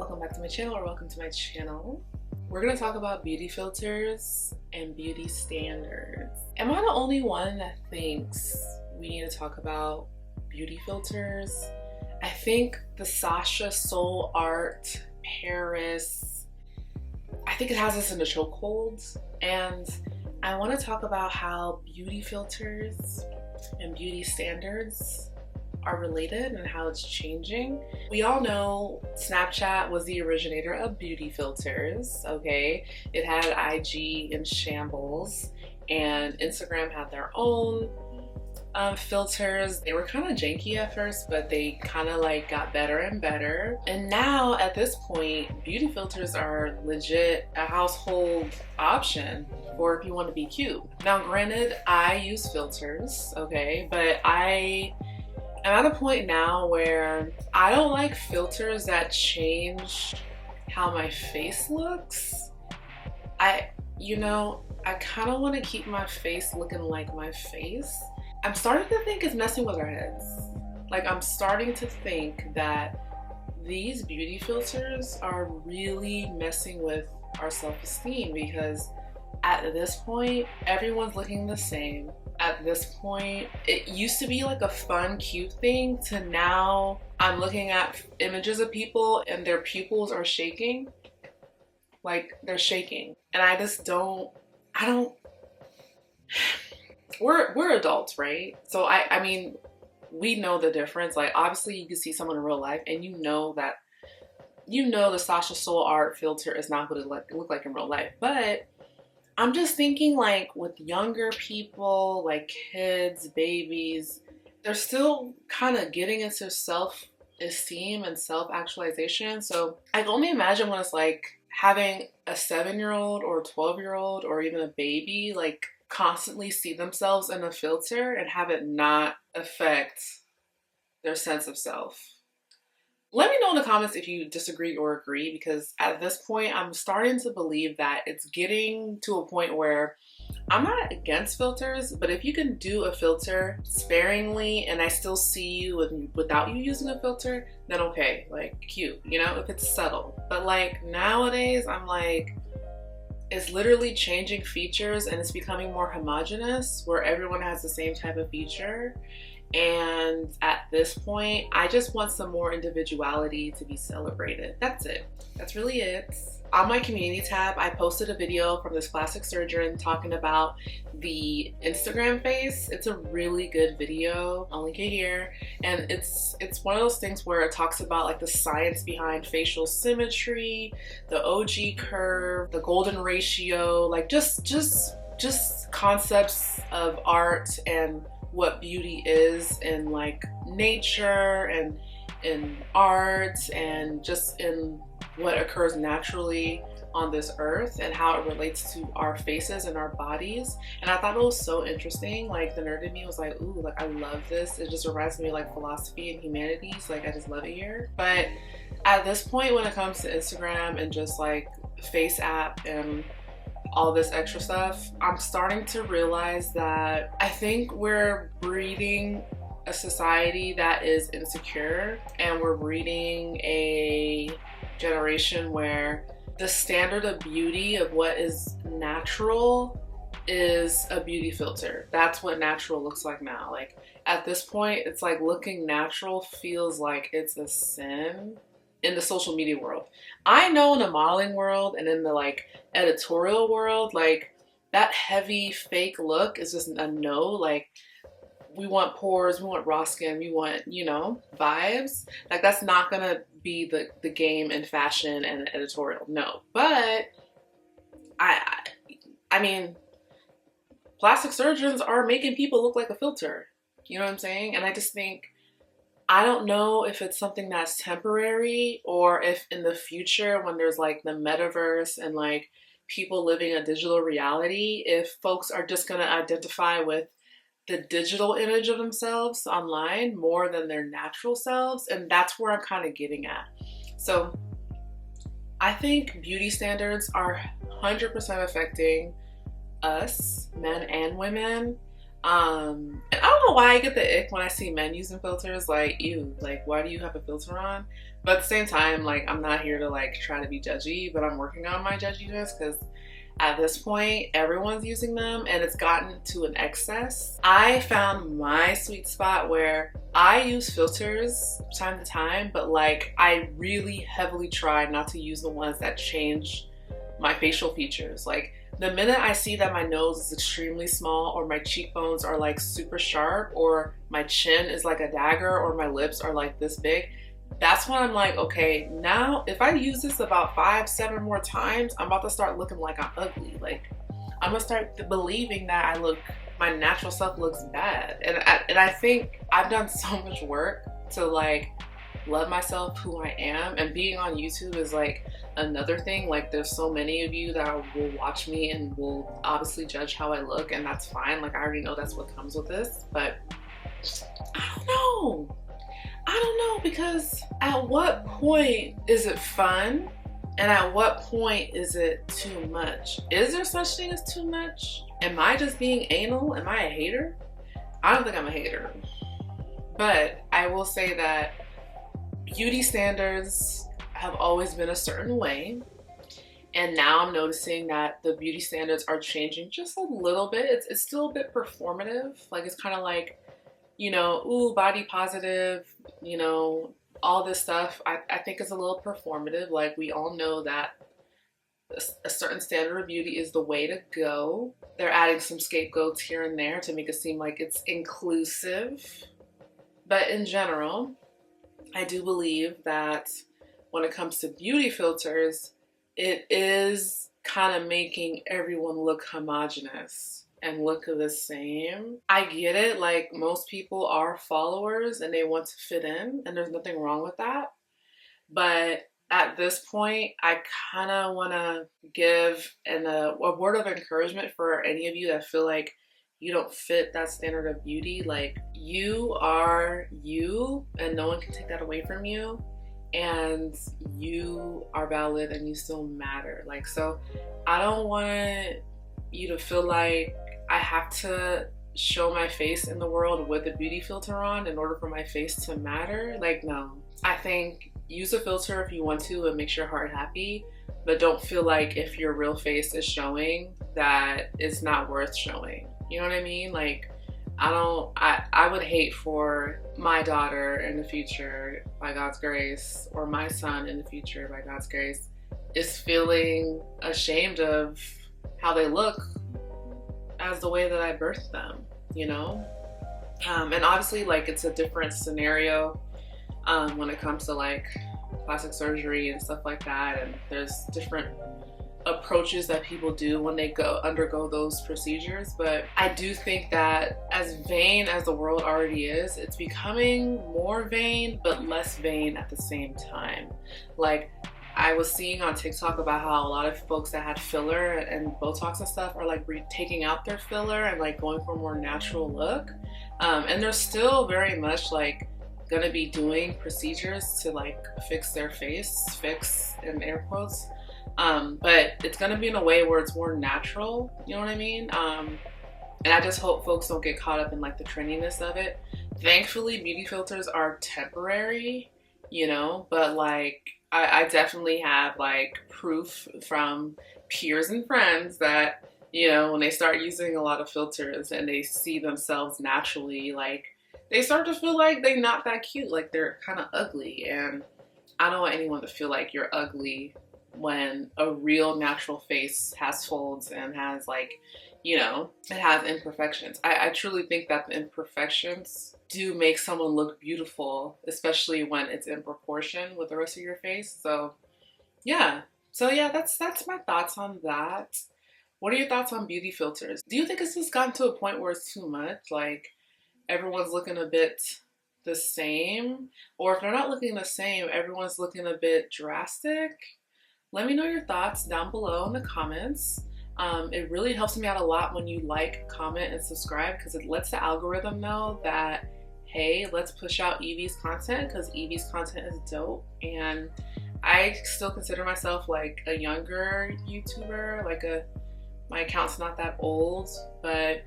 Welcome back to my channel, or welcome to my channel. We're gonna talk about beauty filters and beauty standards. Am I the only one that thinks we need to talk about beauty filters? I think the Sasha Soul Art Paris, I think it has us in a chokehold, and I want to talk about how beauty filters and beauty standards are related and how it's changing. We all know Snapchat was the originator of beauty filters, okay? It had IG in shambles, and Instagram had their own filters. They were kind of janky at first, but they kind of like got better and better. And now at this point, beauty filters are legit a household option for if you want to be cute. Now granted, I use filters, okay, but I'm at a point now where I don't like filters that change how my face looks. I kind of want to keep my face looking like my face. I'm starting to think it's messing with our heads. Like, I'm starting to think that these beauty filters are really messing with our self-esteem, because at this point, everyone's looking the same. At this point, it used to be like a fun, cute thing, to now I'm looking at images of people and their pupils are shaking. Like, they're shaking. And I don't, we're adults, right? So I mean, we know the difference. Like, obviously you can see someone in real life and you know the Sasha Soul Art filter is not what it look like in real life. But I'm just thinking, like, with younger people, like kids, babies, they're still kind of getting into self-esteem and self-actualization. So I can only imagine what it's like having a 7-year-old or a 12-year-old or even a baby, like, constantly see themselves in a filter and have it not affect their sense of self. Let me know in the comments if you disagree or agree, because at this point, I'm starting to believe that it's getting to a point where I'm not against filters, but if you can do a filter sparingly and I still see you without you using a filter, then okay, like, cute, if it's subtle. But like nowadays, I'm like, it's literally changing features and it's becoming more homogenous where everyone has the same type of feature. And at this point, I just want some more individuality to be celebrated. That's it. That's really it. On my community tab, I posted a video from this plastic surgeon talking about the Instagram face. It's a really good video. I'll link it here. And it's one of those things where it talks about like the science behind facial symmetry, the OG curve, the golden ratio, like just concepts of art and what beauty is in like nature and in art and just in what occurs naturally on this earth and how it relates to our faces and our bodies. And I thought it was so interesting. Like, the nerd in me was like, ooh, like, I love this. It just reminds me of like philosophy and humanities. Like, I just love it here. But at this point, when it comes to Instagram and just like face app and all this extra stuff, I'm starting to realize that I think we're breeding a society that is insecure, and we're breeding a generation where the standard of beauty of what is natural is a beauty filter. That's what natural looks like now. Like, at this point, it's like looking natural feels like it's a sin in the social media world. I know in the modeling world and in the like editorial world, like, that heavy fake look is just a no. Like, we want pores, we want raw skin, we want, vibes. Like, that's not gonna be the game in fashion and editorial, no. But I mean, plastic surgeons are making people look like a filter. You know what I'm saying? And I just think, I don't know if it's something that's temporary, or if in the future when there's like the metaverse and like people living a digital reality, if folks are just gonna identify with the digital image of themselves online more than their natural selves. And that's where I'm kind of getting at. So I think beauty standards are 100% affecting us, men and women. And I don't know why I get the ick when I see men using filters. Like, ew, like, why do you have a filter on? But at the same time, like, I'm not here to like try to be judgy, but I'm working on my judginess because at this point, everyone's using them and it's gotten to an excess. I found my sweet spot where I use filters time to time, but like, I really heavily try not to use the ones that change my facial features. Like, the minute I see that my nose is extremely small, or my cheekbones are like super sharp, or my chin is like a dagger, or my lips are like this big, that's when I'm like, okay, now if I use this about 5-7 more times, I'm about to start looking like I'm ugly. Like, I'm gonna start believing that my natural self looks bad. And I think I've done so much work to like love myself, who I am, and being on YouTube is like another thing. Like, there's so many of you that will watch me and will obviously judge how I look, and that's fine. Like, I already know that's what comes with this, but I don't know, because at what point is it fun and at what point is it too much? Is there such thing as too much? Am I just being anal? Am I a hater? I don't think I'm a hater, but I will say that beauty standards have always been a certain way, and now I'm noticing that the beauty standards are changing just a little bit. It's still a bit performative. Like, it's kind of like, you know, ooh, body positive, you know, all this stuff I think is a little performative. Like, we all know that a certain standard of beauty is the way to go. They're adding some scapegoats here and there to make it seem like it's inclusive. But in general, I do believe that when it comes to beauty filters, it is kind of making everyone look homogenous and look the same. I get it, like, most people are followers and they want to fit in, and there's nothing wrong with that. But at this point, I kind of want to give a word of encouragement for any of you that feel like you don't fit that standard of beauty. Like, you are you, and no one can take that away from you. And you are valid and you still matter. Like, so I don't want you to feel like I have to show my face in the world with a beauty filter on in order for my face to matter. Like, no. I think use a filter if you want to and makes your heart happy, but don't feel like if your real face is showing that it's not worth showing. You know what I mean? Like, I would hate for my daughter in the future, by God's grace, or my son in the future, by God's grace, is feeling ashamed of how they look as the way that I birthed them, you know? And obviously, like, it's a different scenario when it comes to like plastic surgery and stuff like that, and there's different approaches that people do when they undergo those procedures. But I do think that as vain as the world already is, it's becoming more vain but less vain at the same time. Like, I was seeing on TikTok about how a lot of folks that had filler and Botox and stuff are like taking out their filler and like going for a more natural look, and they're still very much like gonna be doing procedures to like fix their face, fix in air quotes, but it's gonna be in a way where it's more natural, you know what I mean? And I just hope folks don't get caught up in like the trendiness of it. Thankfully, beauty filters are temporary, you know, but like I definitely have like proof from peers and friends that, you know, when they start using a lot of filters and they see themselves naturally, like they start to feel like they're not that cute, like they're kind of ugly. And I don't want anyone to feel like you're ugly when a real natural face has folds and has like, you know, it has imperfections. I truly think that the imperfections do make someone look beautiful, especially when it's in proportion with the rest of your face. So yeah. That's my thoughts on that. What are your thoughts on beauty filters? Do you think it's just gotten to a point where it's too much? Like, everyone's looking a bit the same? Or if they're not looking the same, everyone's looking a bit drastic? Let me know your thoughts down below in the comments. It really helps me out a lot when you like, comment, and subscribe, because it lets the algorithm know that, hey, let's push out Evie's content, because Evie's content is dope. And I still consider myself like a younger YouTuber, like my account's not that old, but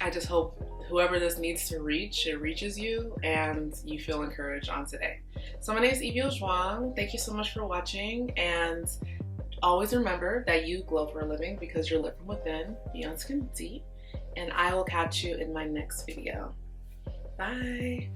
I just hope whoever this needs to reach, it reaches you and you feel encouraged on today. So my name is Evie Ojwang. Thank you so much for watching, and always remember that you glow for a living because you're lit from within, beyond skin deep, and I will catch you in my next video. Bye.